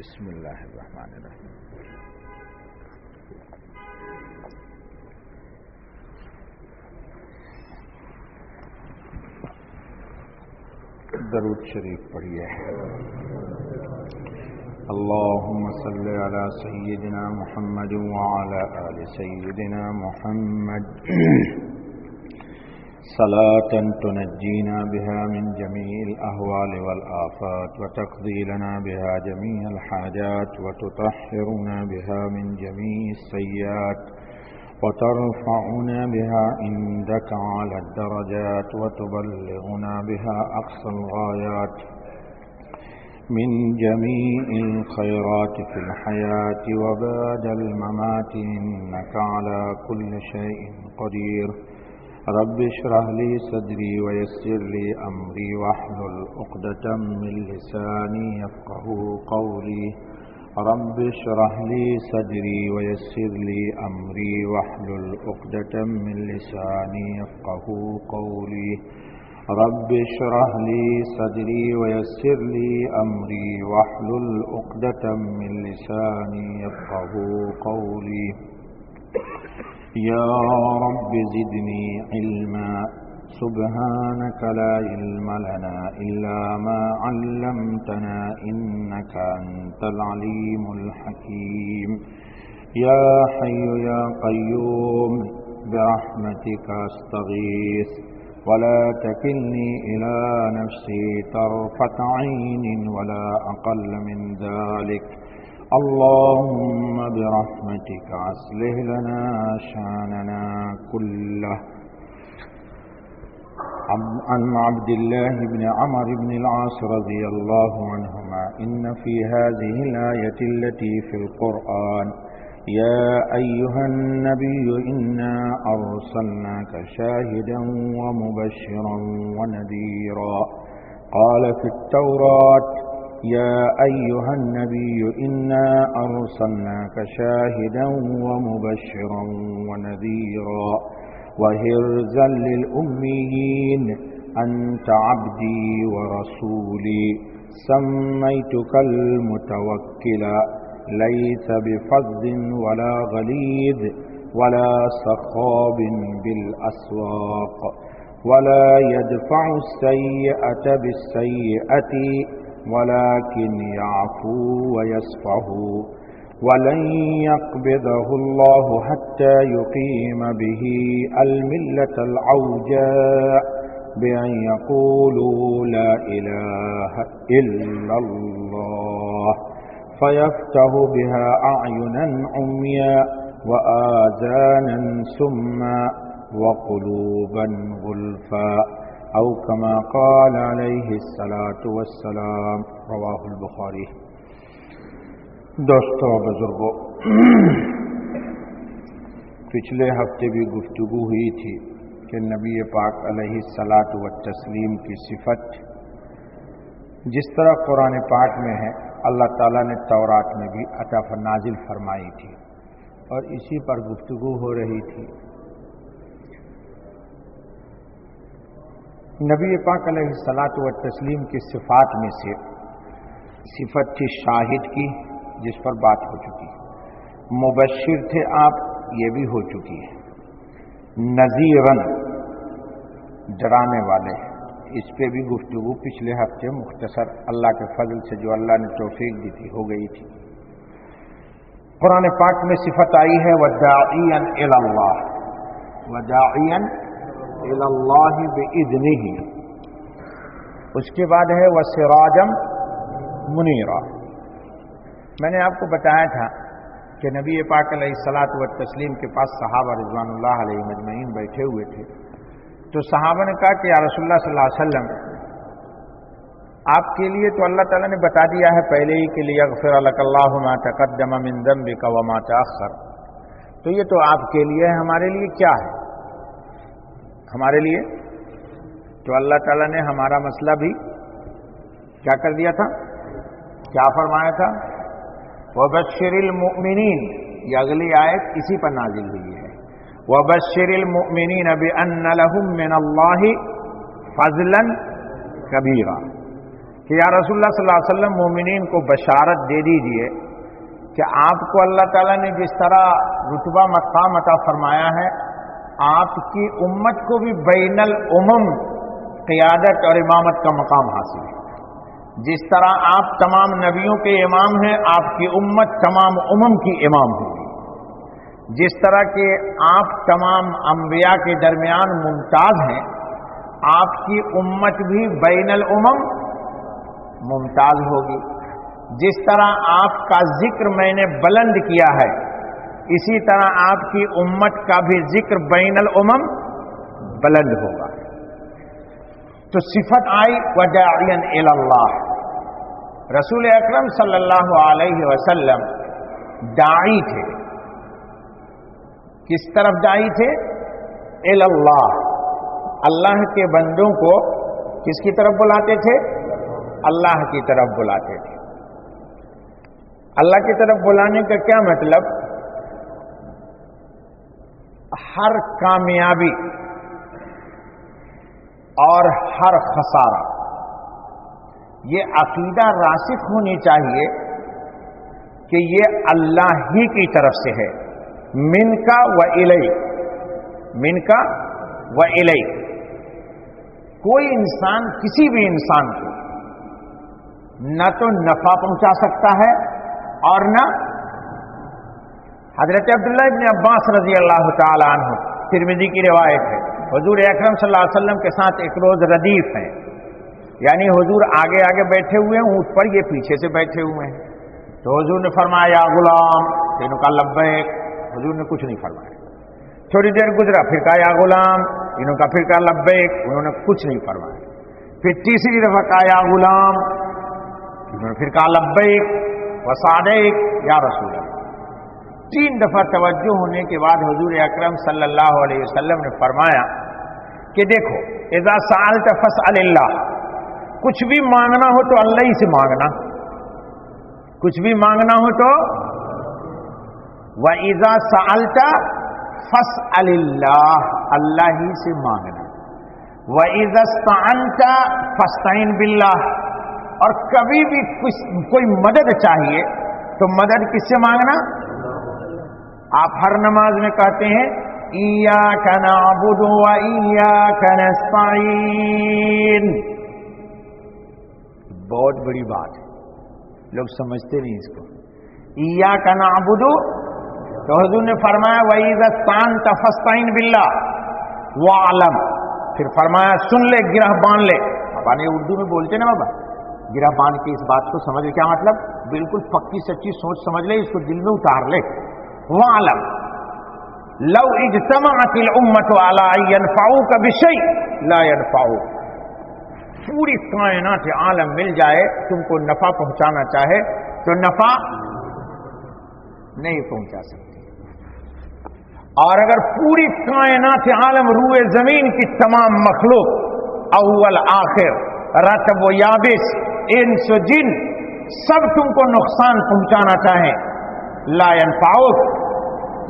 بسم اللہ الرحمن الرحیم. درود شریف پڑھیے. اللهم صل على سيدنا محمد وعلى آل سيدنا محمد صلاة تنجينا بها من جميع الأهوال والآفات وتقضي لنا بها جميع الحاجات وتطهرنا بها من جميع السيئات وترفعنا بها عندك على الدرجات وتبلغنا بها أقصى الغايات من جميع الخيرات في الحياة وبعد الممات إنك على كل شيء قدير. رب اشرح لي صدري ويسر لي أمري واحلل عقدة من لساني يفقهوا قولي. رب اشرح لي صدري ويسر لي أمري واحلل عقدة من لساني يفقهوا قولي. رب اشرح لي صدري ويسر لي أمري واحلل عقدة من لساني يفقهوا قولي. يا رب زدني علما سبحانك لا علم لنا إلا ما علمتنا إنك أنت العليم الحكيم. يا حي يا قيوم برحمتك أستغيث ولا تكلني إلى نفسي طرفة عين ولا أقل من ذلك. اللهم برحمتك أصلح لنا شأننا كله. عن عبد الله بن عمرو بن العاص رضي الله عنهما إن في هذه الآية التي في القرآن يا أيها النبي إنا أرسلناك شاهدا ومبشرا ونذيرا. قال في التوراة يا أيها النبي إنا أرسلناك شاهدا ومبشرا ونذيرا وهرزا للأميين أنت عبدي ورسولي سميتك المتوكل ليس بفظ ولا غليظ ولا صخاب بالأسواق ولا يدفع السيئة بالسيئة ولكن يعفو ويصفح ولن يقبضه الله حتى يقيم به الملة العوجاء بأن يقولوا لا إله إلا الله فيفتح بها أعينا عميا وآذانا سما وقلوبا غلفا أو كما قال عليه الصلاة والسلام. رواہ البخاری. دوستو بزرگوں، پچھلے ہفتے بھی گفتگو ہوئی تھی کہ نبی پاک علیہ الصلاۃ والتسلیم کی صفت جس طرح قرآن پاک میں ہے اللہ تعالیٰ نے تورات میں بھی عطا نازل فرمائی تھی اور اسی پر گفتگو ہو رہی تھی. نبی پاک علیہ الصلاۃ والتسلیم کی صفات میں سے صفت تھی شاہد کی، جس پر بات ہو چکی ہے. مبشر تھے آپ، یہ بھی ہو چکی ہے. نذیرن، ڈرانے والے، اس پہ بھی گفتگو پچھلے ہفتے مختصر اللہ کے فضل سے جو اللہ نے توفیق دی تھی ہو گئی تھی. قرآن پاک میں صفت آئی ہے وداعیا الی اللہ، وداعیا الی اللہ باذنہ. اس کے بعد ہے وسراجا منیرا. میں نے آپ کو بتایا تھا کہ نبی پاک علیہ الصلاۃ والتسلیم کے پاس صحابہ رضوان اللہ علیہم اجمعین بیٹھے ہوئے تھے. تو صحابہ نے کہا کہ یا رسول اللہ صلی اللہ علیہ وسلم، آپ کے لیے تو اللہ تعالیٰ نے بتا دیا ہے پہلے ہی کہ لیغفر لک اللہ ما تقدم من ذنبک وما تأخر، تو یہ تو آپ کے لیے ہے، ہمارے لیے کیا ہے؟ ہمارے لیے تو اللہ تعالیٰ نے ہمارا مسئلہ بھی کیا کر دیا تھا، کیا فرمایا تھا؟ وبشر المؤمنین. یہ اگلی آیت اسی پر نازل ہوئی ہے. وبشر المؤمنین بأن لهم من اللہ فضلا کبیرا. کہ یا رسول اللہ صلی اللہ علیہ وسلم مومنین کو بشارت دے دیجئے کہ آپ کو اللہ تعالیٰ نے جس طرح رتبہ مقام عطا فرمایا ہے، آپ کی امت کو بھی بین الامم قیادت اور امامت کا مقام حاصل ہے۔ جس طرح آپ تمام نبیوں کے امام ہیں، آپ کی امت تمام امم کی امام ہوگی۔ جس طرح کہ آپ تمام انبیاء کے درمیان ممتاز ہیں، آپ کی امت بھی بین الامم ممتاز ہوگی۔ جس طرح آپ کا ذکر میں نے بلند کیا ہے، اسی طرح آپ کی امت کا بھی ذکر بین الامم بلند ہوگا۔ تو صفت آئی وَدَاعِيًا إِلَى اللَّهِ۔ رسول اکرم صلی اللہ علیہ وسلم داعی تھے۔ کس طرف داعی تھے؟ إِلَى اللَّهِ، اللہ کے بندوں کو کس کی طرف بلاتے تھے؟ اللہ کی طرف بلاتے تھے۔ اللہ کی طرف بلانے کا کیا مطلب؟ ہر کامیابی اور ہر خسارہ یہ عقیدہ راسخ ہونی چاہیے کہ یہ اللہ ہی کی طرف سے ہے، من کا و الی، من کا و الی۔ کوئی انسان کسی بھی انسان کو نہ تو نفع پہنچا سکتا ہے اور نہ، حضرت عبداللہ ابن عباس رضی اللہ تعالی عنہ، ترمذی کی روایت ہے، حضور اکرم صلی اللہ علیہ وسلم کے ساتھ ایک روز ردیف ہیں، یعنی حضور آگے آگے بیٹھے ہوئے ہیں، اونٹ پر یہ پیچھے سے بیٹھے ہوئے ہیں۔ تو حضور نے فرمایا یا غلام، انہوں کا لبیک، حضور نے کچھ نہیں فرمایا۔ تھوڑی دیر گزرا، پھر کہا یا غلام، انہوں کا پھر کہا لبیک، انہوں نے کچھ نہیں فرمایا۔ پھر تیسری دفعہ کہا یا غلام، انہوں نے پھر کہا لبیک وسعدیک یا رسول اللہ۔ 3 دفعہ توجہ ہونے کے بعد حضور اکرم صلی اللہ علیہ وسلم نے فرمایا کہ دیکھو اذا سألت فاسأل اللہ، کچھ بھی مانگنا ہو تو اللہ ہی سے مانگنا، کچھ بھی مانگنا ہو تو وَإِذَا سَأَلْتَ فَاسْأَلِ اللَّهِ، اللہ ہی سے مانگنا، وَإِذَا اسْتَعَنْتَ فَاسْتَعِنْ بِاللَّهِ، اور کبھی بھی کوئی مدد چاہیے تو مدد کس سے مانگنا؟ آپ ہر نماز میں کہتے ہیں ایاک نعبد و ایاک نستعین، بہت بڑی بات ہے، لوگ سمجھتے نہیں اس کو۔ ایاک نعبد، تو حضور نے فرمایا وَإِذَا اسْتَعَنْتَ فَاسْتَعِنْ بِاللَّهِ وَاعْلَمْ، پھر فرمایا سن لے، گرہ باندھ لے۔ ابا نے اردو میں بولتے نا بابا، گرہ باندھ کے اس بات کو سمجھ لے، کیا مطلب؟ بالکل پکی سچی سوچ سمجھ لے، اس کو دل میں اتار لے۔ وَاعْلَمْ لَوْ اجْتَمَعَتِ الْأُمَّةُ عَلَىٰ أَن يَنفَعُوكَ بِشَيْءٍ لَا يَنفَعُوكَ، پوری کائنات عالم مل جائے تم کو نفع پہنچانا چاہے تو نفع نہیں پہنچا سکتی، اور اگر پوری کائنات عالم روئے زمین کی تمام مخلوق اول آخر رطب و یابس انس و جن سب تم کو نقصان پہنچانا چاہیں، لا ينفعوك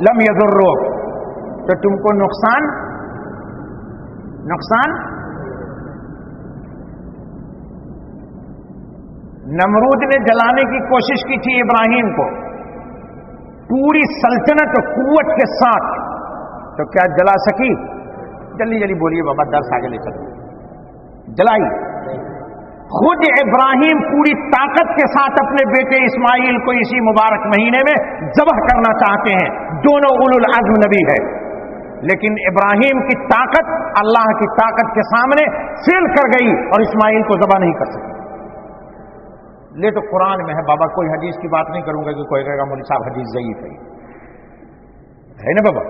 لم يضروك، تو تم کو نقصان نمرود نے جلانے کی کوشش کی تھی ابراہیم کو پوری سلطنت و قوت کے ساتھ، تو کیا جلا سکی؟ جلدی جلدی بولیے بابا، درس آگے لے چلو۔ جلائی خود ابراہیم پوری طاقت کے ساتھ اپنے بیٹے اسماعیل کو اسی مبارک مہینے میں ذبح کرنا چاہتے ہیں، دونوں اولو العزم نبی ہے، لیکن ابراہیم کی طاقت اللہ کی طاقت کے سامنے فیل کر گئی اور اسماعیل کو ذبح نہیں کر سکی۔ لے تو قرآن میں ہے بابا، کوئی حدیث کی بات نہیں کروں گا کہ کوئی کہے گا مولوی صاحب حدیث ضعیف ہے نا بابا۔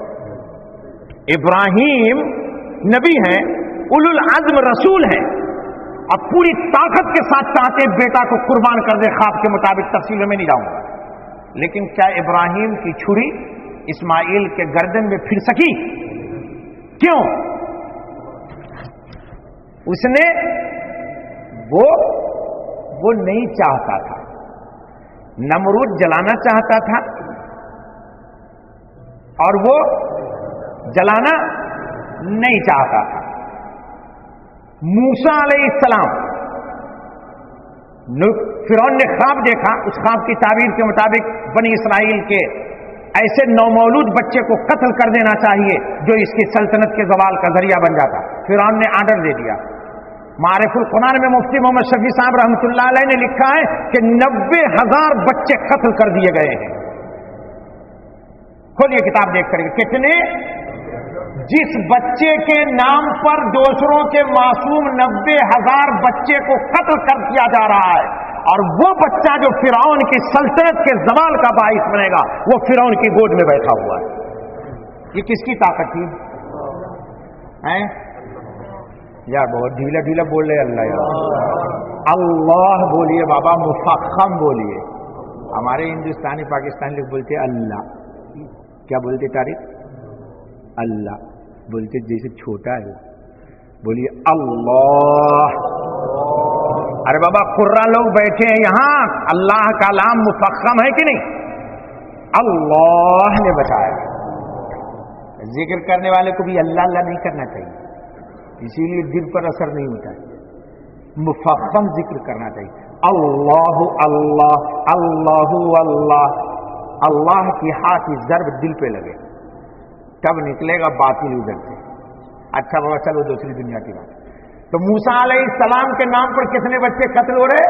ابراہیم نبی ہیں، اولو العزم رسول ہیں، اب پوری طاقت کے ساتھ چاہتے ہیں بیٹا کو قربان کر دے خواب کے مطابق، تفصیل میں نہیں جاؤں گا، لیکن کیا ابراہیم کی چھری اسماعیل کے گردن میں پھر سکی؟ کیوں؟ اس نے وہ نہیں چاہتا تھا، نمرود جلانا چاہتا تھا اور وہ جلانا نہیں چاہتا تھا۔ موسیٰ علیہ السلام فرعون نے خواب دیکھا، اس خواب کی تعبیر کے مطابق بنی اسرائیل کے ایسے نومولود بچے کو قتل کر دینا چاہیے جو اس کی سلطنت کے زوال کا ذریعہ بن جاتا۔ فرعون نے آرڈر دے دیا۔ معارف القرآن میں مفتی محمد شفیع صاحب رحمۃ اللہ علیہ نے لکھا ہے کہ 90,000 بچے قتل کر دیے گئے ہیں۔ کھولیے کتاب دیکھ کر، کتنے؟ جس بچے کے نام پر دوسروں کے معصوم 90,000 بچے کو قتل کر دیا جا رہا ہے، اور وہ بچہ جو فرعون کی سلطنت کے زوال کا باعث بنے گا وہ فرعون کی گود میں بیٹھا ہوا ہے۔ یہ کس کی طاقت تھی؟ یار بہت ڈھیلا ڈھیلا بول رہے اللہ یار، اللہ بولیے بابا، مفخم بولیے۔ ہمارے ہندوستانی پاکستانی لوگ بولتے اللہ، کیا بولتے طارق؟ اللہ بولتے جیسے چھوٹا ہے، بولیے اللہ۔ ارے بابا قرہ لوگ بیٹھے ہیں یہاں، اللہ کا نام مفخم ہے کہ نہیں؟ اللہ نے بتایا۔ ذکر کرنے والے کو بھی اللہ اللہ نہیں کرنا چاہیے، اسی لیے دل پر اثر نہیں ہوتا ہے، مفخم ذکر کرنا چاہیے۔ اللہ اللہ اللہ اللہ، اللہ کی ہاتھ کی ضرب دل پہ لگے تب نکلے گا باطل ادھر سے۔ اچھا بابا چلو دوسری دنیا کی بات۔ تو موسیٰ علیہ السلام کے نام پر کتنے بچے قتل ہو رہے؟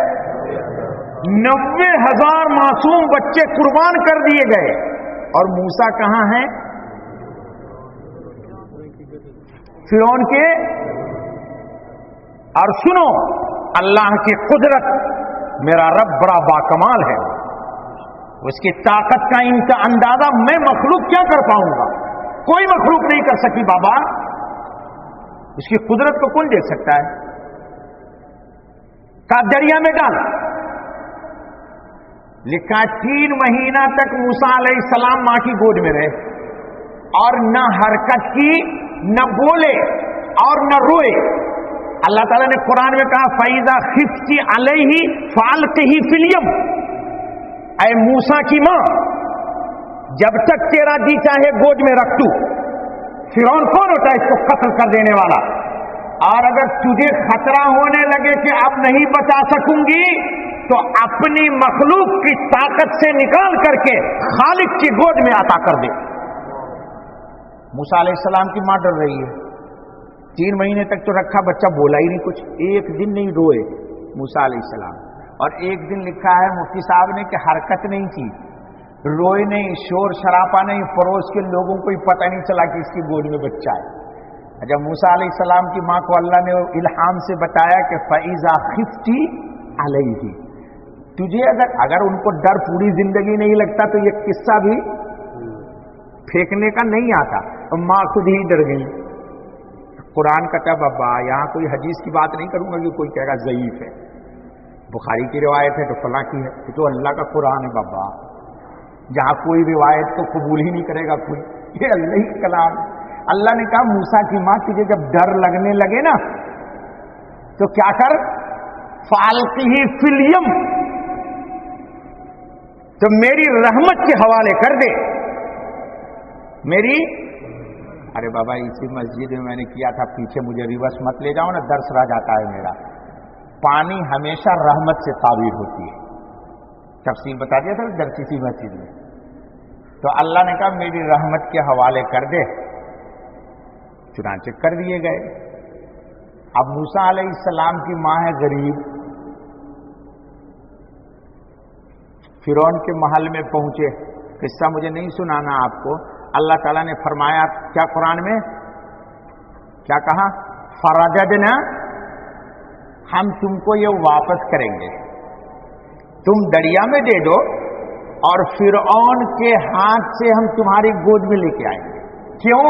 90,000 معصوم بچے قربان کر دیے گئے، اور موسیٰ کہاں ہیں؟ فرعون کے۔ اور سنو اللہ کی قدرت، میرا رب بڑا باکمال ہے، اس کی طاقت کا ان کا اندازہ میں مخلوق کیا کر پاؤں گا؟ کوئی مخلوق نہیں کر سکی بابا، اس کی قدرت کو کون دیکھ سکتا ہے؟ کا دریا میں ڈال لکھا 3 مہینہ تک موسیٰ علیہ السلام ماں کی گود میں رہے، اور نہ حرکت کی، نہ بولے اور نہ روئے۔ اللہ تعالیٰ نے قرآن میں کہا فَإِذَا خِفْتِ عَلَيْهِ فَأَلْقِهِ فِي الْيَمِّ، اے موسیٰ کی ماں جب تک تیرا جی چاہے گود میں رکھ تو۔ فرعون کون ہوتا ہے اس کو قتل کر دینے والا؟ اور اگر تجھے خطرہ ہونے لگے کہ اب نہیں بچا سکوں گی تو اپنی مخلوق کی طاقت سے نکال کر کے خالق کی گود میں عطا کر دے۔ موسیٰ علیہ السلام کی ماں ڈر رہی ہے، 3 مہینے تک تو رکھا، بچہ بولا ہی نہیں کچھ، ایک دن نہیں روئے موسیٰ علیہ السلام، اور ایک دن لکھا ہے مفتی صاحب نے کہ حرکت نہیں کی، روئے نہیں، شور شراپا نہیں، پڑوس کے لوگوں کو ہی پتہ نہیں چلا کہ اس کی گود میں بچہ ہے۔ جب موسیٰ علیہ السلام کی ماں کو اللہ نے الہام سے بتایا کہ فَإِذَا خِفْتِ عَلَيْهِ، تجھے اگر ان کو ڈر پوری زندگی نہیں لگتا تو یہ قصہ بھی پھینکنے کا نہیں آتا، ماں خود ہی ڈر گئی۔ قرآن کا کیا بابا، یہاں کوئی حدیث کی بات نہیں کروں گا کہ کوئی کہے گا ضعیف ہے، بخاری کی روایت ہے تو فلاں کی ہے، یہ تو اللہ کا قرآن ہے بابا، جہاں کوئی روایت کو قبول ہی نہیں کرے گا کوئی، یہ اللہ ہی کلام۔ اللہ نے کہا موسیٰ کی ماں تجھے جب ڈر لگنے لگے نا تو کیا کر، فَأَلْقِهِ فِي الْيَمِّ، تو میری رحمت کے حوالے کر دے میری۔ ارے بابا اسی مسجد میں میں نے کیا تھا، پیچھے مجھے ریورس مت لے جاؤ نا، درس رہ جاتا ہے میرا۔ پانی ہمیشہ رحمت سے تعبیر ہوتی ہے، تفصیل بتا دیا تھا درس اسی مسجد میں۔ تو اللہ نے کہا میری رحمت کے حوالے کر دے، چنانچہ کر دیے گئے۔ اب موسیٰ علیہ السلام کی ماں ہے غریب، فرعون کے محل میں پہنچے، قصہ مجھے نہیں سنانا آپ کو، اللہ تعالیٰ نے فرمایا کیا قرآن میں، کیا کہا، فَرَدَدْنَا، ہم تم کو یہ واپس کریں گے، تم دریا میں دے دو اور فرعون کے ہاتھ سے ہم تمہاری گود میں لے کے آئیں گے۔ کیوں؟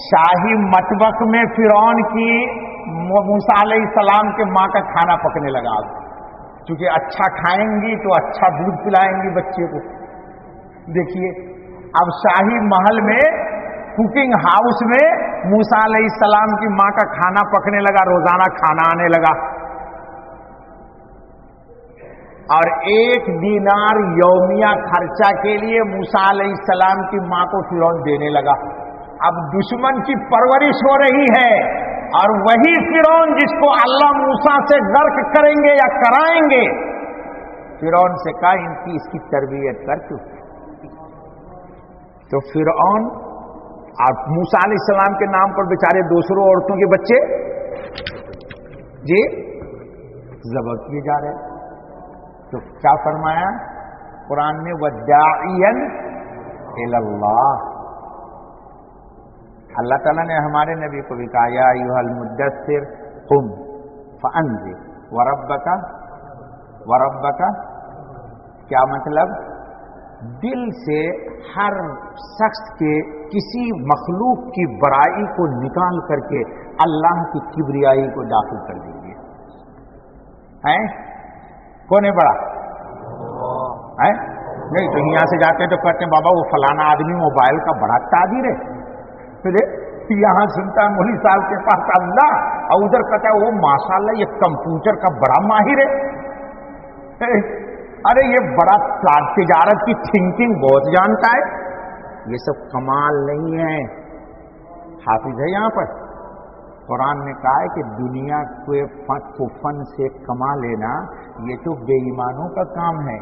شاہی مطبخ میں فرعون کی موسیٰ علیہ السلام کے ماں کا کھانا پکنے لگا، چونکہ اچھا کھائیں گی تو اچھا دودھ پلائیں گی بچے کو۔ دیکھیے اب شاہی محل میں، کوکنگ ہاؤس میں موسیٰ علیہ السلام کی ماں کا کھانا پکنے لگا، روزانہ کھانا آنے لگا، اور 1 دینار یومیہ خرچہ کے لیے موسیٰ علیہ السلام کی ماں کو فرعون دینے لگا۔ اب دشمن کی پرورش ہو رہی ہے، اور وہی فرعون جس کو اللہ موسیٰ سے غرق کریں گے یا کرائیں گے، فرعون سے کہا ان کی اس کی تربیت کر چکے. تو فرعون اور موسیٰ علیہ السلام کے نام پر بیچارے دوسروں عورتوں کے بچے جی ذبح کیے جا رہے. تو کیا فرمایا قرآن میں وَدَاعِيًا إِلَى اللَّهِ. اللہ تعالیٰ نے ہمارے نبی کو بھی کہا یا ایھا المدثر قم فانذر وربک. کیا مطلب؟ دل سے ہر شخص کے کسی مخلوق کی برائی کو نکال کر کے اللہ کی کبریائی کو داخل کر دیجیے. ہیں کون ہے بڑا؟ ہے نہیں تو یہاں سے جاتے تو کہتے ہیں بابا وہ فلانا آدمی موبائل کا بڑا تاجر ہے، پھر یہاں سنتا ہے مولوی صاحب کے پاس اللہ، اور ادھر کہتا ہے وہ ماشاءاللہ یہ کمپیوٹر کا بڑا ماہر ہے، ارے یہ بڑا تجارت کی تھنکنگ بہت جانتا ہے. یہ سب کمال نہیں ہے. حافظ ہے یہاں پر. قرآن نے کہا ہے کہ دنیا کو فن سے کما لینا یہ تو بے ایمانوں کا کام ہے.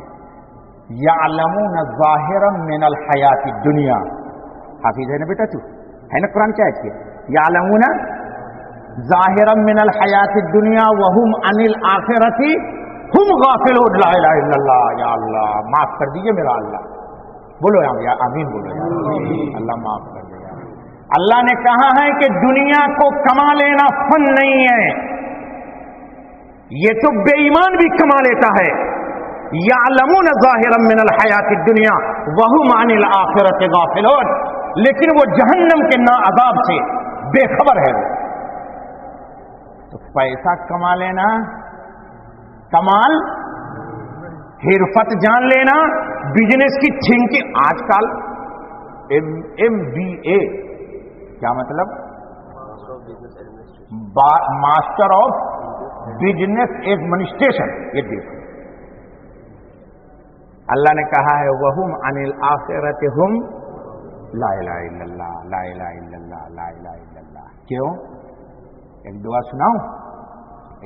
یعلمون ظاہرا من الحیات الدنیا. حافظ ہے نا بیٹا؟ تو ہے نا قرآن کیا ہے؟ یعلمون ظاہرا من الحیات الدنیا وہم عن الآخرۃ ہم غافلون. لا الہ الا اللہ. یا اللہ معاف کر دیجئے میرا اللہ. بولو یا آمین بولو یا اللہ معاف کر دے. اللہ نے کہا ہے کہ دنیا کو کما لینا فن نہیں ہے، یہ تو بے ایمان بھی کما لیتا ہے. یعلمون ظاہرا من الحیات الدنیا وہم عن الآخرۃ غافلون. لیکن وہ جہنم کے عذاب سے بے خبر ہے. تو پیسہ کما لینا کمال، حرفت جان لینا، بزنس کی تھنکنگ. آج کل MBA کیا مطلب؟ Master of business administration. یہ دیکھو اللہ نے کہا ہے وہم عن الآخرۃ ہم لا الہ الا اللہ لا الہ الا اللہ لا الہ الا اللہ. کیوں؟ ایک دعا سناؤں؟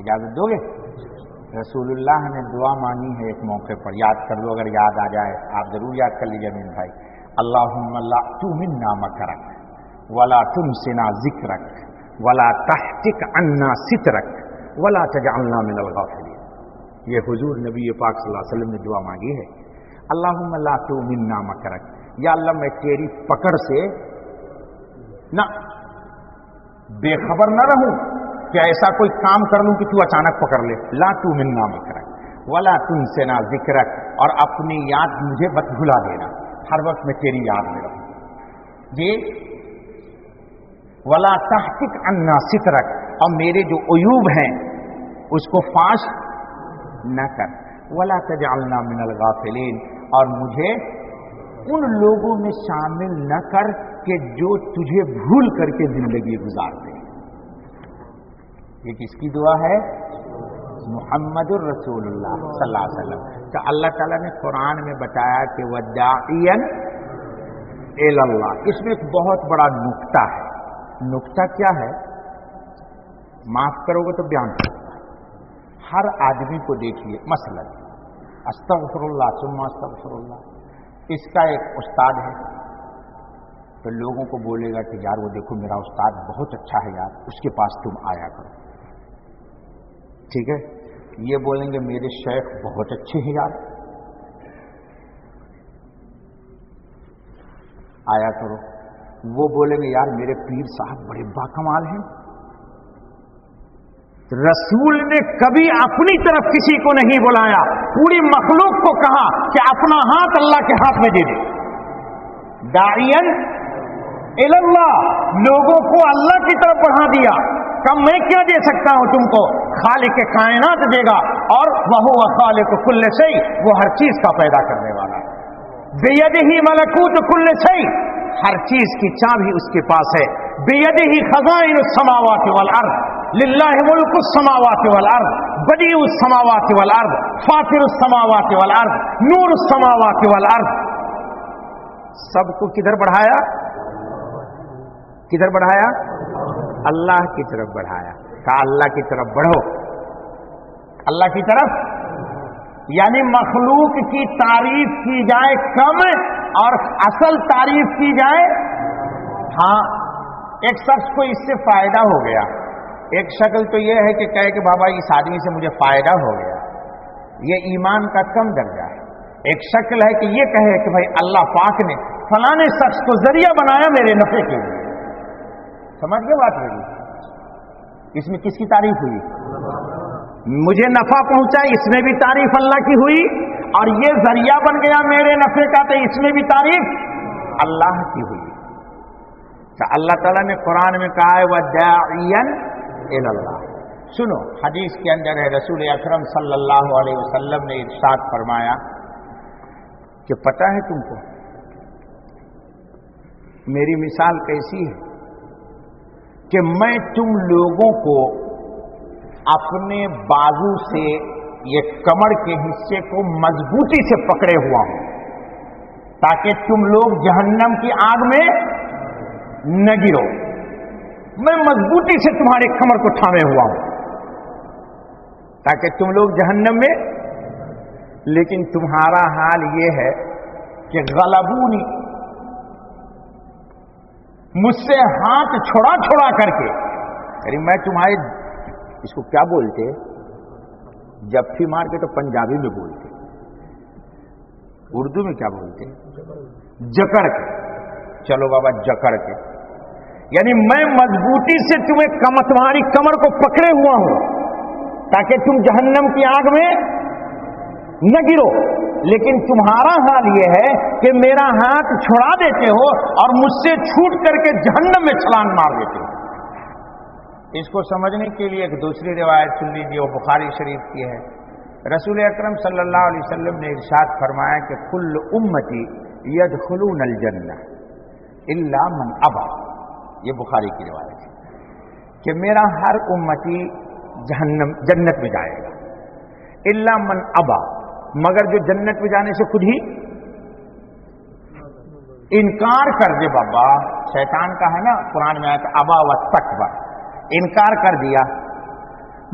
اجازت دو گے؟ رسول اللہ نے دعا مانگی ہے ایک موقع پر، یاد کر لو اگر یاد آ جائے. آپ ضرور یاد کر لیجیے امین بھائی. اللہم لا تمنا مکرک ولا تنسنا ذکرک ولا تحتک عنا سترک ولا تجعلنا من الغافلین. یہ حضور نبی پاک صلی اللہ علیہ وسلم نے دعا مانگی ہے. اللہم لا تمنا مکرک، یا اللہ میں تیری پکڑ سے نہ بے خبر نہ رہوں کہ ایسا کوئی کام کر لوں کہ تو اچانک پکڑ لے. لا تمنا مکرک ولا تنسنا ذکرک، اور اپنی یاد مجھے مت بھلا دینا، ہر وقت میں تیری یاد میں رہوں. جی ولا تحتک عنا سترک، اور میرے جو عیوب ہیں اس کو فاش نہ کر. ولا تجعلنا من الغافلین، اور مجھے ان لوگوں میں شامل نہ کر کہ جو تجھے بھول کر کے زندگی گزارتے. یہ کس کی دعا ہے؟ محمد الرسول اللہ صلی اللہ علیہ وسلم. تو اللہ تعالیٰ نے قرآن میں بتایا کہ وَدَاعِيًا إِلَى اللَّهِ. اس میں ایک بہت بڑا نکتہ ہے. نکتہ کیا ہے؟ معاف کرو گے تو بیان کرو. ہر آدمی کو دیکھیے، مثلا استغفر اللہ ثم استغفر اللہ، اس کا ایک استاد ہے تو لوگوں کو بولے گا کہ یار وہ دیکھو میرا استاد بہت اچھا ہے یار، اس کے پاس تم آیا کرو. ٹھیک ہے. یہ بولیں گے میرے شیخ بہت اچھے ہیں یار، آیا کرو. وہ بولیں گے یار میرے پیر صاحب بڑے باکمال ہیں. رسول نے کبھی اپنی طرف کسی کو نہیں بلایا، پوری مخلوق کو کہا کہ اپنا ہاتھ اللہ کے ہاتھ میں دے دے. داعین الی اللہ، لوگوں کو اللہ کی طرف بڑھا دیا. کم میں کیا دے سکتا ہوں تم کو؟ خالق کائنات دے گا، اور وہو خالق کل شیء، وہ ہر چیز کا پیدا کرنے والا. بیدہ ملکوت کل شیء، ہر چیز کی چابی اس کے پاس ہے. بیدہ خزائن السماوات والارض، للہ ملک السماوات والارض، بدیع السماوات والارض، فاطر السماوات والارض، نور السماوات والارض. سب کو کدھر بڑھایا؟ کدھر بڑھایا؟ اللہ کی طرف بڑھایا. کہا اللہ کی طرف بڑھو, اللہ کی طرف, یعنی مخلوق کی تعریف کی جائے کم اور اصل تعریف کی جائے. ہاں, ایک شخص کو اس سے فائدہ ہو گیا. ایک شکل تو یہ ہے کہ کہے کہ بابا اس آدمی سے مجھے فائدہ ہو گیا, یہ ایمان کا کم درجہ ہے. ایک شکل ہے کہ یہ کہے کہ بھائی اللہ پاک نے فلانے شخص کو ذریعہ بنایا میرے نفع کے لیے. سمجھ گئے بات میری؟ اس میں کس کی تعریف ہوئی؟ مجھے نفع پہنچا, اس میں بھی تعریف اللہ کی ہوئی, اور یہ ذریعہ بن گیا میرے نفع کا تو اس میں بھی تعریف اللہ کی ہوئی. اللہ تعالیٰ نے قرآن میں کہا ہے وَدَاعِيًا إِلَى اللَّهِ. سنو, حدیث کے اندر ہے, رسول اکرم صلی اللہ علیہ وسلم نے ارشاد فرمایا کہ پتہ ہے تم کو میری مثال کیسی ہے کہ میں تم لوگوں کو اپنے بازو سے یہ کمر کے حصے کو مضبوطی سے پکڑے ہوا ہوں تاکہ تم لوگ جہنم کی آگ میں نہ گرو. میں مضبوطی سے تمہارے کمر کو تھامے ہوا ہوں تاکہ تم لوگ جہنم میں. لیکن تمہارا حال یہ ہے کہ غلبونی, مجھ سے ہاتھ چھوڑا کر کے, یعنی میں تمہارے, اس کو کیا بولتے, جپھی مار کے تو پنجابی میں بولتے, اردو میں کیا بولتے, جکڑ کے. چلو بابا جکڑ کے, یعنی میں مضبوطی سے تمہاری کمر کو پکڑے ہوا ہوں تاکہ تم جہنم کی آگ میں نہ گرو. لیکن تمہارا حال یہ ہے کہ میرا ہاتھ چھڑا دیتے ہو اور مجھ سے چھوٹ کر کے جہنم میں چھلانگ مار دیتے ہو. اس کو سمجھنے کے لیے ایک دوسری روایت سن لیجیے, وہ بخاری شریف کی ہے. رسول اکرم صلی اللہ علیہ وسلم نے ارشاد فرمایا کہ کل امتی یدخلون الجنہ الا من ابا. یہ بخاری کی روایت ہے کہ میرا ہر امتی جنت میں جائے گا, الا من ابا, مگر جو جنت میں جانے سے خود ہی انکار کر دے. بابا شیطان کا ہے نا, قرآن میں آیا کہ ابا واستکبر, انکار کر دیا.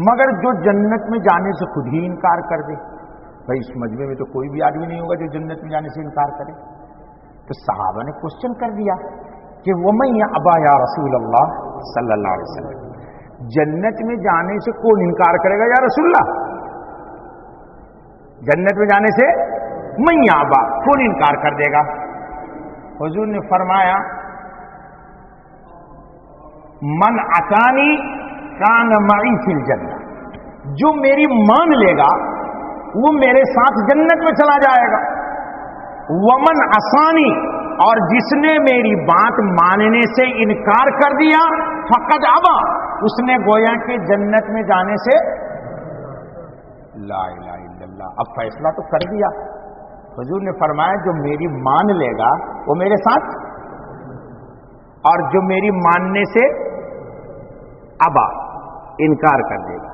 مگر جو جنت میں جانے سے خود ہی انکار کر دے, بھائی اس مجمع میں تو کوئی بھی آدمی نہیں ہوگا جو جنت میں جانے سے انکار کرے. تو صحابہ نے کوشچن کر دیا کہ وَمَن یَأْبَى یا رسول اللہ صلی اللہ علیہ وسلم, جنت میں جانے سے کون انکار کرے گا یا رسول اللہ؟ جنت میں جانے سے من یابا, کون انکار کر دے گا؟ حضور نے فرمایا من اتانی کان معی فی الجنہ, جو میری مان لے گا وہ میرے ساتھ جنت میں چلا جائے گا. ومن عصانی, اور جس نے میری بات ماننے سے انکار کر دیا فقد ابا, اس نے گویا کہ جنت میں جانے سے لا الہ الا اللہ. اب فیصلہ تو کر دیا. حضور نے فرمایا جو میری مان لے گا وہ میرے ساتھ, اور جو میری ماننے سے ابا انکار کر دے گا.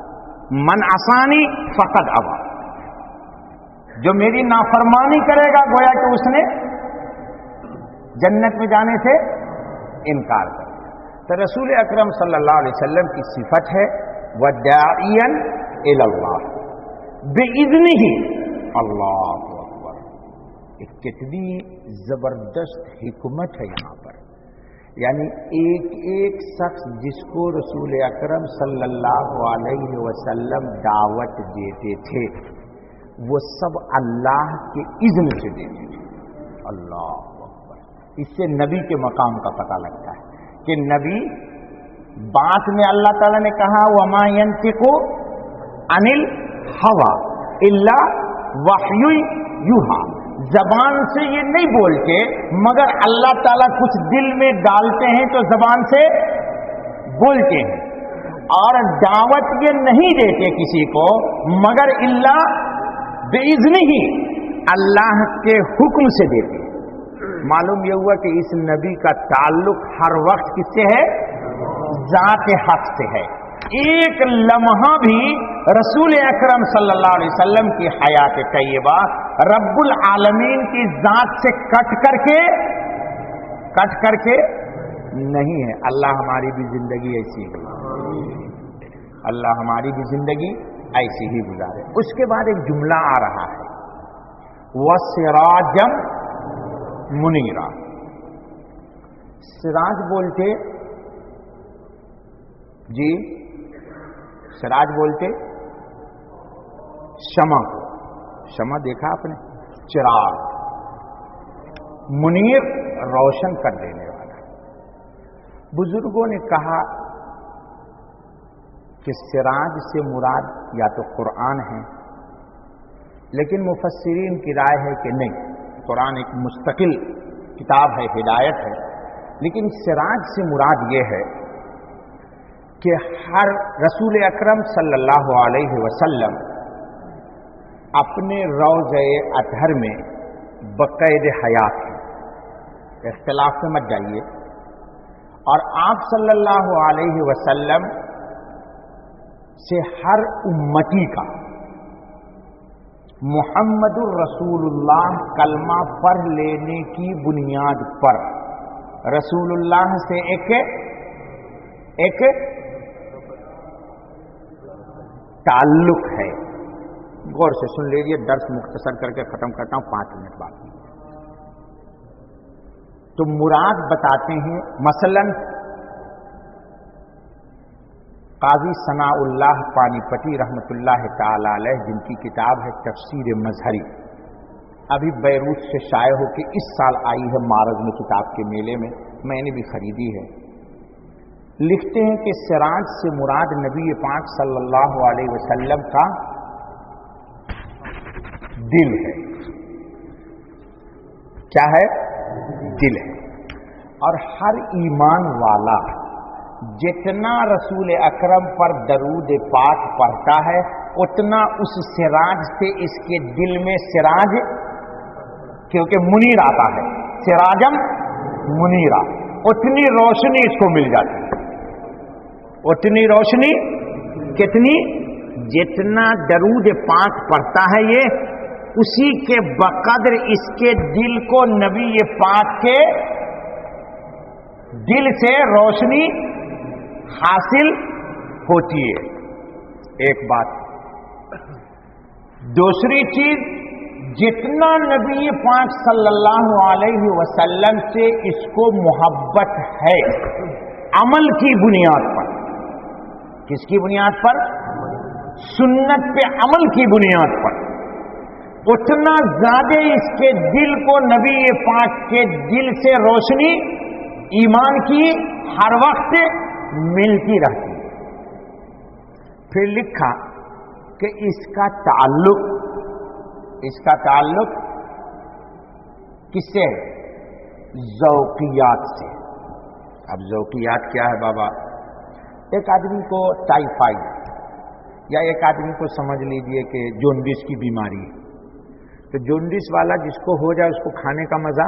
من عصانی فقد ابا, جو میری نافرمانی کرے گا گویا کہ اس نے جنت میں جانے سے انکار کر دیا. تو رسول اکرم صلی اللہ علیہ وسلم کی صفت ہے وَدَاعِيًا إِلَى اللَّهِ بِإِذْنِهِ. اللہ اکبر, کتنی زبردست حکمت ہے یہاں پر. یعنی ایک ایک شخص جس کو رسول اکرم صلی اللہ علیہ وسلم دعوت دیتے تھے وہ سب اللہ کے اذن سے دیتے تھے. اللہ اکبر, اس سے نبی کے مقام کا پتہ لگتا ہے کہ نبی بات میں اللہ تعالیٰ نے کہا وَمَا يَنْطِقُ عَنِ الْهَوَىٰ إِلَّا وَحْيٌ يُوحَىٰ, زبان سے یہ نہیں بولتے مگر اللہ تعالیٰ کچھ دل میں ڈالتے ہیں تو زبان سے بولتے ہیں. اور دعوت یہ نہیں دیتے کسی کو مگر الا بِإِذْنِهِ, اللہ کے حکم سے دیتے. معلوم یہ ہوا کہ اس نبی کا تعلق ہر وقت کس سے ہے؟ ذات حق سے ہے. ایک لمحہ بھی رسول اکرم صلی اللہ علیہ وسلم کی حیات طیبہ رب العالمین کی ذات سے کٹ کر کے نہیں ہے. اللہ ہماری بھی زندگی ایسی ہے, اللہ ہماری بھی زندگی ایسی ہی گزارے. اس کے بعد ایک جملہ آ رہا ہے, وَسِرَاجًا مُنِيرًا. سراج بولتے جی, سراج بولتے شمع کو. شمع دیکھا آپ نے, چراغ. منیر روشن کر دینے والا. بزرگوں نے کہا کہ سراج سے مراد یا تو قرآن ہے, لیکن مفسرین کی رائے ہے کہ نہیں, قرآن ایک مستقل کتاب ہے, ہدایت ہے, لیکن سراج سے مراد یہ ہے کہ ہر رسول اکرم صلی اللہ علیہ وسلم اپنے روضہ اطہر میں بقید حیات ہیں, اختلاف میں مت جائیے, اور آپ صلی اللہ علیہ وسلم سے ہر امتی کا محمد الرسول اللہ کلمہ پڑھ لینے کی بنیاد پر رسول اللہ سے ایک تعلق ہے. غور سے سن لیجیے, درس مختصر کر کے ختم کرتا ہوں, 5 منٹ باقی. تو مراد بتاتے ہیں, مثلا قاضی ثناء اللہ پانی پتی رحمۃ اللہ تعالی علیہ, جن کی کتاب ہے تفسیر مظہری, ابھی بیروت سے شائع ہو کے اس سال آئی ہے معرض میں کتاب کے میلے میں نے بھی خریدی ہے. لکھتے ہیں کہ سراج سے مراد نبی پاک صلی اللہ علیہ وسلم کا دل ہے. کیا ہے؟ دل ہے. اور ہر ایمان والا جتنا رسول اکرم پر درود پاک پڑھتا ہے اتنا اس سراج سے اس کے دل میں سراج, کیونکہ منیر آتا ہے, سراجم منیرا, اتنی روشنی اس کو مل جاتی ہے. اتنی روشنی کتنی؟ جتنا درود پاک پڑھتا ہے یہ, اسی کے بقدر اس کے دل کو نبی پاک کے دل سے روشنی حاصل ہوتی ہے. ایک بات. دوسری چیز, جتنا نبی پاک صلی اللہ علیہ وسلم سے اس کو محبت ہے عمل کی بنیاد پر, کس کی بنیاد پر؟ سنت پہ عمل کی بنیاد پر, اتنا زیادہ اس کے دل کو نبی پاک کے دل سے روشنی ایمان کی ہر وقت ملتی رہتی ہے. پھر لکھا کہ اس کا تعلق کس سے ہے؟ ذوقیات سے. اب ذوقیات کیا ہے بابا؟ ایک آدمی کو ٹائیفائڈ, یا ایک آدمی کو سمجھ لیجئے کہ جونڈس کی بیماری ہے, تو جونڈس والا جس کو ہو جائے اس کو کھانے کا مزہ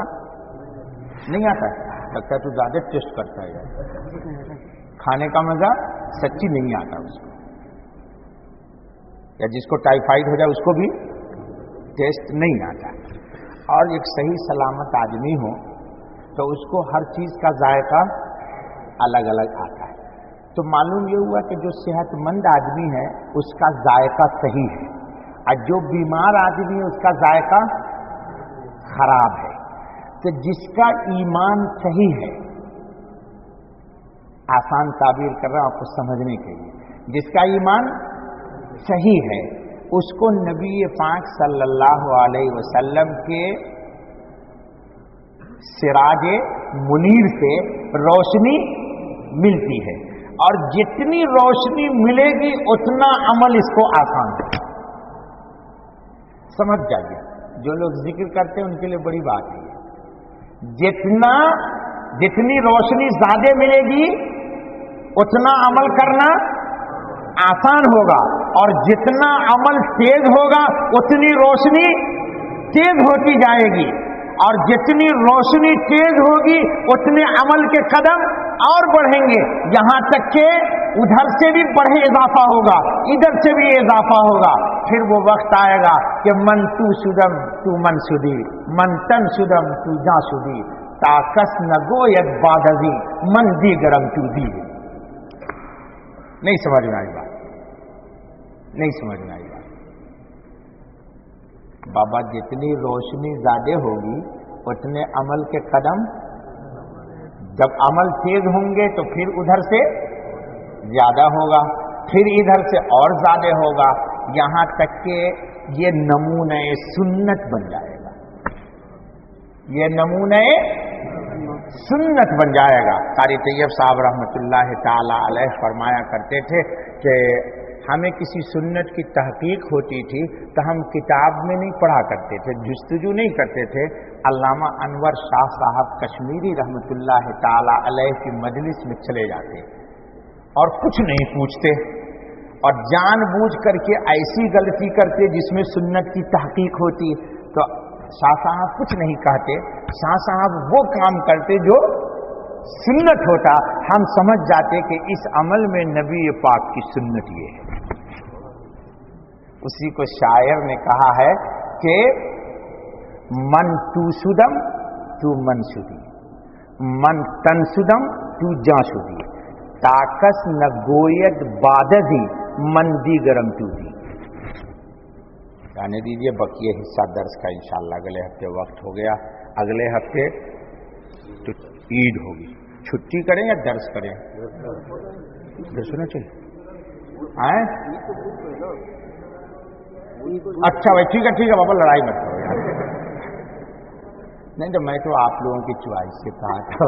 نہیں آتا ہے, لگتا ہے تو زیادہ ٹیسٹ کرتا ہے, کھانے کا مزہ سچی نہیں آتا اس کو. یا جس کو ٹائیفائڈ ہو جائے اس کو بھی ٹیسٹ نہیں آتا. اور ایک صحیح سلامت آدمی ہو تو اس کو ہر چیز کا ذائقہ الگ الگ آتا ہے. تو معلوم یہ ہوا کہ جو صحت مند آدمی ہے اس کا ذائقہ صحیح ہے, اور جو بیمار آدمی ہے اس کا ذائقہ خراب ہے. تو جس کا ایمان صحیح ہے, آسان تعبیر کر رہا ہوں آپ کو سمجھنے کے لیے, جس کا ایمان صحیح ہے اس کو نبی پاک صلی اللہ علیہ وسلم کے سراج منیر سے روشنی ملتی ہے, اور جتنی روشنی ملے گی اتنا عمل اس کو آسان ہے. سمجھ جائیے, جو لوگ ذکر کرتے ہیں ان کے لیے بڑی بات ہے. جتنی روشنی زیادہ ملے گی اتنا عمل کرنا آسان ہوگا, اور جتنا عمل تیز ہوگا اتنی روشنی تیز ہوتی جائے گی, اور جتنی روشنی تیز ہوگی اتنے عمل کے قدم اور بڑھیں گے, یہاں تک کہ ادھر سے بھی بڑھے اضافہ ہوگا, ادھر سے بھی اضافہ ہوگا. پھر وہ وقت آئے گا کہ من تو شدم تو من شدی, من تن شدم تو جا شدی, تاکس نگوید بادزی من دیگرم تو دی. نہیں سمجھ میں آئی بات, نہیں سمجھ میں آئی بات. بابا جتنی روشنی زیادہ ہوگی اتنے عمل کے قدم, جب عمل تیز ہوں گے تو پھر ادھر سے زیادہ ہوگا, پھر ادھر سے اور زیادہ ہوگا, یہاں تک کہ یہ نمونہ سنت بن جائے گا. یہ نمونہ سنت بن جائے گا. قاری طیب صاحب رحمۃ اللہ تعالی علیہ فرمایا کرتے تھے کہ ہمیں کسی سنت کی تحقیق ہوتی تھی تو ہم کتاب میں نہیں پڑھا کرتے تھے, جستجو نہیں کرتے تھے. علامہ انور شاہ صاحب کشمیری رحمۃ اللہ تعالی علیہ کی مجلس میں چلے جاتے اور کچھ نہیں پوچھتے, اور جان بوجھ کر کے ایسی غلطی کرتے جس میں سنت کی تحقیق ہوتی. تو شاہ صاحب کچھ نہیں کہتے, شاہ صاحب وہ کام کرتے جو سنت ہوتا. ہم سمجھ جاتے کہ اس عمل میں نبی پاک کی سنت یہ ہے. اسی کو شاعر نے کہا ہے کہ من تو سدم تو من سدی, من تن سدم تو جا سدی, تاکس نہ گوید بادزی من دیگرم تو دی. جانے دیجیے, بقیہ حصہ درس کا انشاءاللہ اگلے ہفتے وقت ہو گیا. اگلے ہفتے تو عید ہوگی, چھٹی کریں یا درس کریں؟ درس ہونا چاہیے. اچھا بھائی ٹھیک ہے بابا, لڑائی مت کرو یار. نہیں تو میں تو آپ لوگوں کی چوائس سے کہا تھا,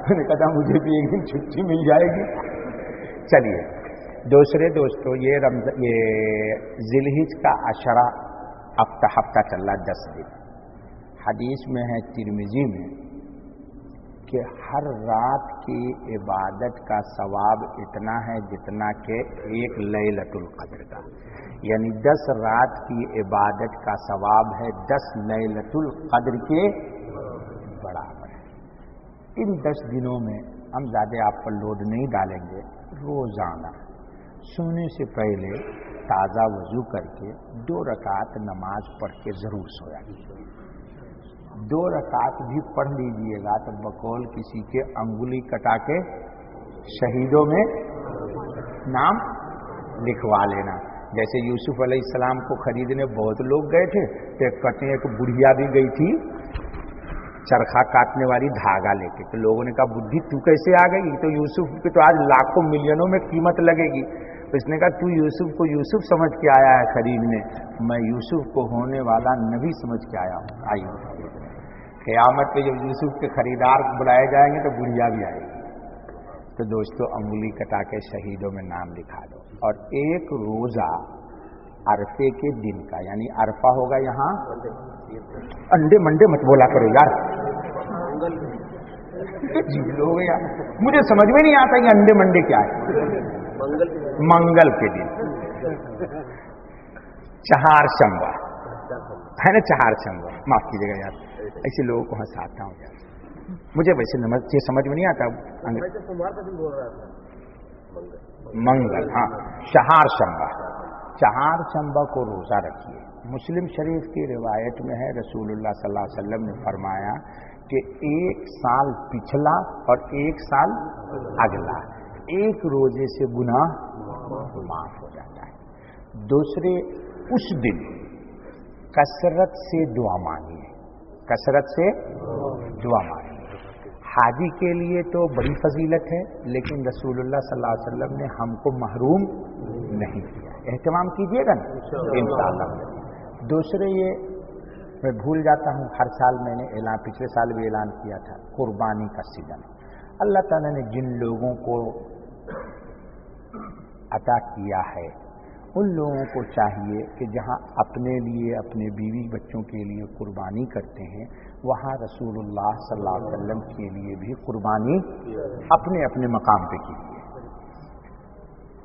میں نے کہا مجھے بھی ایک دن چھٹی مل جائے گی. چلیے دوسرے دوستو, یہ ذی الحجہ کا عشرہ ہفتہ چل رہا 10 دن. حدیث میں ہے ترمذی میں کہ ہر رات کی عبادت کا ثواب اتنا ہے جتنا کہ ایک لیلۃ القدر کا, یعنی 10 رات کی عبادت کا ثواب ہے 10 لیلۃ القدر کے برابر ہے. ان 10 دنوں میں ہم زیادہ آپ پر لوڈ نہیں ڈالیں گے. روزانہ سونے سے پہلے تازہ وضو کر کے 2 رکعت نماز پڑھ کے ضرور سویا کیجیے. 2 رکعت بھی پڑھ لیجیے گا تو بقول کسی کے انگلی کٹا کے شہیدوں میں نام لکھوا لینا. جیسے یوسف علیہ السلام کو خریدنے بہت لوگ گئے تھے, تو کٹنے ایک بڑھیا بھی گئی تھی چرخا کاٹنے والی دھاگا لے کے. تو لوگوں نے کہا بدھی تو کیسے آ گئی, تو یوسف کی تو آج لاکھوں ملینوں میں قیمت لگے گی. تو اس نے کہا تو یوسف کو یوسف سمجھ کے آیا ہے خریدنے, میں یوسف کو ہونے والا نبی سمجھ کے آیا ہوں. آئیے قیامت پہ جب یوسف کے خریدار بلائے جائیں گے تو بڑھیا بھی آئے گی. تو دوستو انگلی کٹا کے شہیدوں میں نام لکھا دو. اور ایک روزہ عرفے کے دن کا, یعنی عرفہ ہوگا یہاں, انڈے منڈے مت بولا کرو یار, مجھے سمجھ میں نہیں آتا کہ انڈے منڈے کیا ہے. منگل کے دن چہار شنبہ ہے نا, چہار شنبہ, معاف کیجیے گا یار, ایسے لوگوں کو ہنساتا ہوں یار, مجھے ویسے سمجھ میں نہیں آتا. منگل, ہاں چہار شنبہ, چہار شنبہ کو روزہ رکھیے. مسلم شریف کی روایت میں ہے رسول اللہ صلی اللہ علیہ وسلم نے فرمایا کہ 1 سال پچھلا اور 1 سال اگلا ایک روزے سے گناہ معاف ہو جاتا ہے. دوسرے اس دن کثرت سے دعا مانگیے, کثرت سے دعا مانگیے. حاجی کے لیے تو بڑی فضیلت ہے, لیکن رسول اللہ صلی اللہ علیہ وسلم نے ہم کو محروم نہیں کیا. اہتمام کیجیے گا نا انشاءاللہ. دوسرے یہ میں بھول جاتا ہوں, ہر سال میں نے اعلان, پچھلے سال بھی اعلان کیا تھا, قربانی کا سیزن. اللہ تعالیٰ نے جن لوگوں کو عطا کیا ہے ان لوگوں کو چاہیے کہ جہاں اپنے لیے, اپنے بیوی بچوں کے لیے قربانی کرتے ہیں, وہاں رسول اللہ صلی اللہ علیہ وسلم کے لیے بھی قربانی اپنے اپنے مقام پہ کیجیے.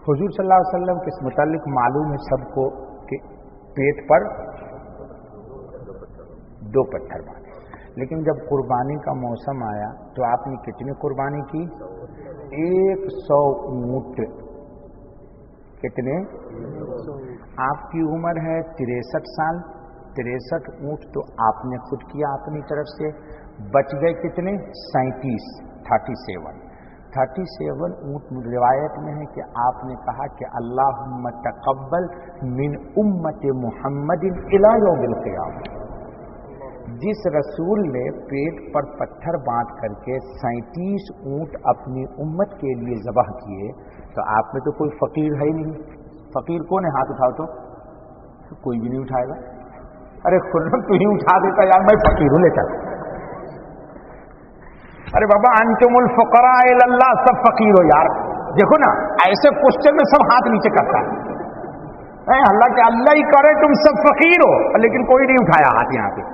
حضور صلی اللہ علیہ وسلم کے متعلق معلوم ہے سب کو کہ پیٹ پر 2 پتھر باندھے, لیکن جب قربانی کا موسم آیا تو آپ نے کتنی قربانی کی؟ 100 اونٹ. کتنے؟ آپ کی عمر ہے 63 سال, 63 اونٹ تو آپ نے خود کیا اپنی طرف سے. بچ گئے کتنے؟ 37 اونٹ روایت میں ہے کہ آپ نے کہا کہ اللہم تقبل من امت محمد الی یوم القیامہ. جس رسول نے پیٹ پر پتھر باندھ کر کے 37 اونٹ اپنی امت کے لیے ذبح کیے، تو آپ میں تو کوئی فقیر ہے ہی نہیں. فقیر کون ہے؟ ہاتھ اٹھاؤ تو کوئی بھی نہیں اٹھائے گا. ارے خرم تو ہی اٹھا دیتا یار، میں فقیر ہوں. لے چل. ارے بابا انتم الفقراء الی اللہ، سب فقیر ہو یار. دیکھو نا ایسے کوشچن میں سب ہاتھ نیچے کرتا ہے. اللہ کہ اللہ ہی کرے تم سب فقیر ہو، لیکن کوئی نہیں اٹھایا ہاتھ یہاں پہ.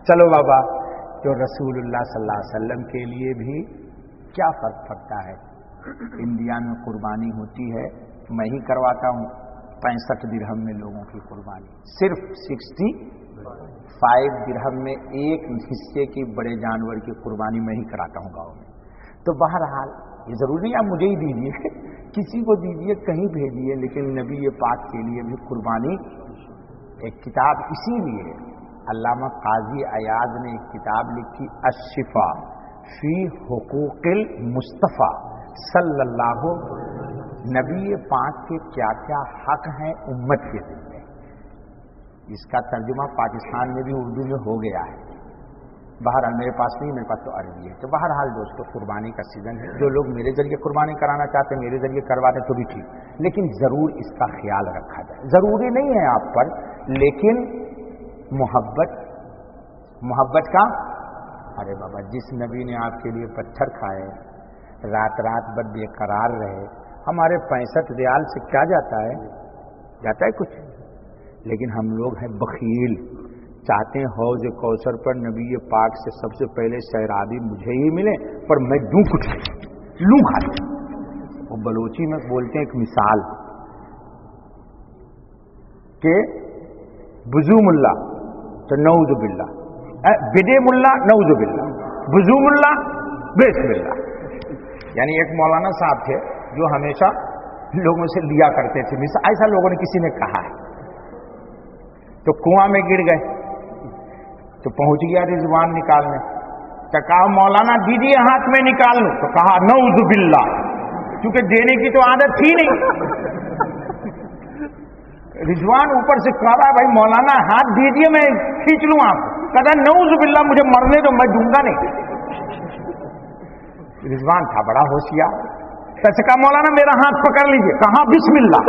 چلو بابا، جو رسول اللہ صلی اللہ علیہ وسلم کے لیے بھی کیا فرق پڑتا ہے. انڈیا میں قربانی ہوتی ہے، میں ہی کرواتا ہوں 65 درہم میں لوگوں کی قربانی، صرف 65 درہم میں ایک حصے کی بڑے جانور کی قربانی میں ہی کراتا ہوں گاؤں میں. تو بہرحال یہ ضروری نہیں آپ مجھے ہی دیجیے، کسی کو دیجیے، کہیں بھیجیے، لیکن نبی پاک کے لیے بھی قربانی ایک کتاب. اسی لیے علامہ قاضی عیاض نے ایک کتاب لکھی الشفاء فی حقوق المصطفیٰ صلی اللہ. نبی پاک کے کیا کیا حق ہیں امت کے ذمہ. اس کا ترجمہ پاکستان میں بھی اردو میں ہو گیا ہے. بہرحال میرے پاس نہیں، میرے پاس تو عربی ہے. تو بہرحال دوستو قربانی کا سیزن ہے. جو لوگ میرے ذریعے قربانی کرانا چاہتے ہیں میرے ذریعے کروا دیں تو بھی ٹھیک، لیکن ضرور اس کا خیال رکھا جائے. ضروری نہیں ہے آپ پر، لیکن محبت کا. ارے بابا جس نبی نے آپ کے لیے پتھر کھائے، رات رات بھر بے قرار رہے، ہمارے 65 ریال سے کیا جاتا ہے؟ جاتا ہے کچھ. لیکن ہم لوگ ہیں بخیل، چاہتے ہیں حوض کوثر پر نبی پاک سے سب سے پہلے سیرابی مجھے ہی ملے، پر میں دوں کچھ لوں کھاتے. وہ بلوچی میں بولتے ہیں ایک مثال کہ بزو ملا تو نعوذ باللہ، بدے ملا نعوذ باللہ، بزو ملا بسم اللہ. یعنی ایک مولانا صاحب تھے جو ہمیشہ لوگوں سے لیا کرتے تھے، ایسا لوگوں نے کسی نے کہا ہے. تو کنواں میں گر گئے تو پہنچ گیا رضوان نکالنے، تو کہا مولانا دیجیے ہاتھ میں نکال لوں، تو کہا نعوذ باللہ، کیونکہ دینے کی تو عادت تھی نہیں. رضوان اوپر سے کہہ رہا بھائی مولانا ہاتھ دیجیے میں کھینچ لوں آپ. کہتا نعوذ باللہ مجھے مرنے تو میں دوں گا نہیں. رضوان تھا بڑا ہوشیار، سچ کہا مولانا میرا ہاتھ پکڑ لیجیے. کہاں بسم اللہ.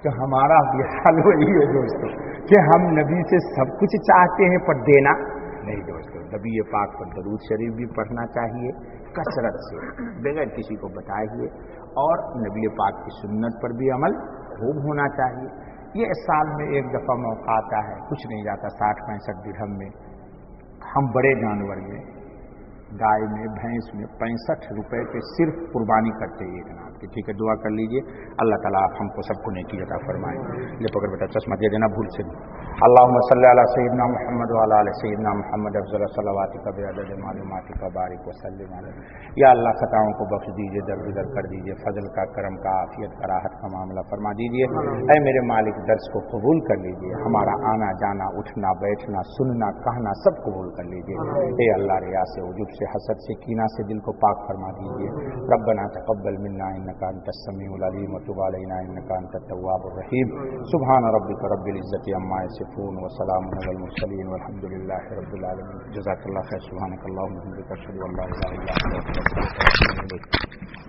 تو ہمارا بھی حال وہی ہے دوستو کہ ہم نبی سے سب کچھ چاہتے ہیں پر دینا نہیں. دوستو نبی پاک پر درود شریف بھی پڑھنا چاہیے کثرت سے، بغیر کسی کو بتائیے، اور نبی پاک کی سنت پر بھی عمل خوب ہونا چاہیے. یہ سال میں ایک دفعہ موقع آتا ہے، کچھ نہیں جاتا 60-65 درہم میں. ہم بڑے جانور میں، گائے میں، بھینس میں 65 روپے کے صرف قربانی کرتے ہیں ایک نام کی. ٹھیک ہے، دعا کر لیجئے اللہ تعالیٰ آپ ہم کو سب کو نیکی عطا فرمائیں. یہ پکڑ بیٹا چشمہ دے دینا بھول سے. اللہم صلی علی سیدنا محمد وعلی آل سیدنا محمد افضل صلواتک بعدد معلوماتک بارک وسلم علیہ. یا اللہ خطاؤں کو بخش دیجئے، درگزر کر دیجئے، فضل کا، کرم کا، عافیت کا، راحت کا معاملہ فرما دیجئے. اے میرے مالک درس کو قبول کر لیجئے، ہمارا آنا جانا، اٹھنا بیٹھنا، سننا کہنا سب قبول کر لیجئے. اے اللہ ریا سے، عجب سے، حسد سے، کینہ سے دل کو پاک فرما دیجئے. ربنا تقبل منا انک انت السمیع العلیم وتب علینا انک انت التواب الرحیم. سبحان ربک رب العزۃ عما یصفون وسلام علی المرسلین والحمد للہ رب العالمین. جزاک اللہ خیر. سبحانک اللہم وبحمدک اشہد ان لا الہ الا انت استغفرک واتوب الیک.